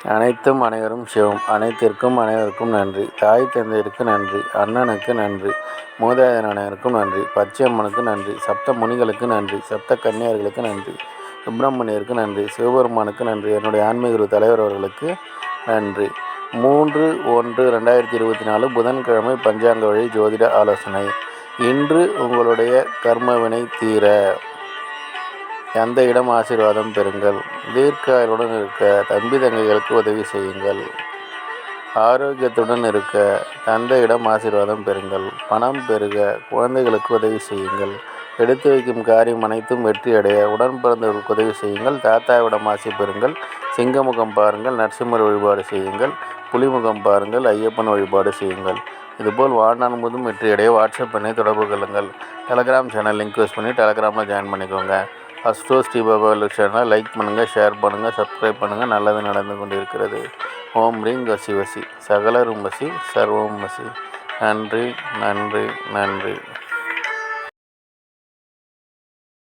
அனைத்தும் அனைவரும் சிவம். அனைத்திற்கும் அனைவருக்கும் நன்றி. தாய் தந்தையருக்கு நன்றி. அண்ணனுக்கு நன்றி. மூதாதையர் அனைவருக்கும் நன்றி. பச்சையம்மனுக்கு நன்றி. சப்த முனிகளுக்கு நன்றி. சப்த கன்னியர்களுக்கு நன்றி. சுப்பிரமணியருக்கு நன்றி. சிவபெருமானுக்கு நன்றி. என்னுடைய ஆன்மீக குரு தலைவர் அவர்களுக்கு நன்றி. 3/1/2024 புதன்கிழமை பஞ்சாங்க வழி ஜோதிட ஆலோசனை. இன்று உங்களுடைய கர்மவினை தீர எந்த இடம் ஆசீர்வாதம் பெறுங்கள். தீர்க்காயுடன் இருக்க தம்பி தங்கைகளுக்கு உதவி செய்யுங்கள். ஆரோக்கியத்துடன் இருக்க தந்தையிடம் ஆசீர்வாதம் பெறுங்கள். பணம் பெருக குழந்தைகளுக்கு உதவி செய்யுங்கள். எடுத்து வைக்கும் காரியம் அனைத்தும் வெற்றியடைய உடன் பிறந்தவர்களுக்கு உதவி செய்யுங்கள். தாத்தாவிடம் ஆசி பெறுங்கள். சிங்கமுகம் பாருங்கள். நரசிம்மர் வழிபாடு செய்யுங்கள். புலிமுகம் பாருங்கள். ஐயப்பன் வழிபாடு செய்யுங்கள். இதுபோல் வாழ்நாள் முழுவதும் வெற்றியடைய வாட்ஸ்அப் பண்ணி தொடர்பு கொள்ளுங்கள். டெலகிராம் சேனல் லிங்க் யூஸ் பண்ணி டெலகிராமில் ஜாயின் பண்ணிக்கோங்க. அஸ்ட்ரோ ஸ்ரீபாபா சேனல் லைக் பண்ணுங்கள், ஷேர் பண்ணுங்கள், சப்ஸ்கிரைப் பண்ணுங்கள். நல்லது நடந்து கொண்டிருக்கிறது. ஓம் ரீங் வசி வசி சகலரும் வசி சர்வம் வசி. நன்றி நன்றி நன்றி.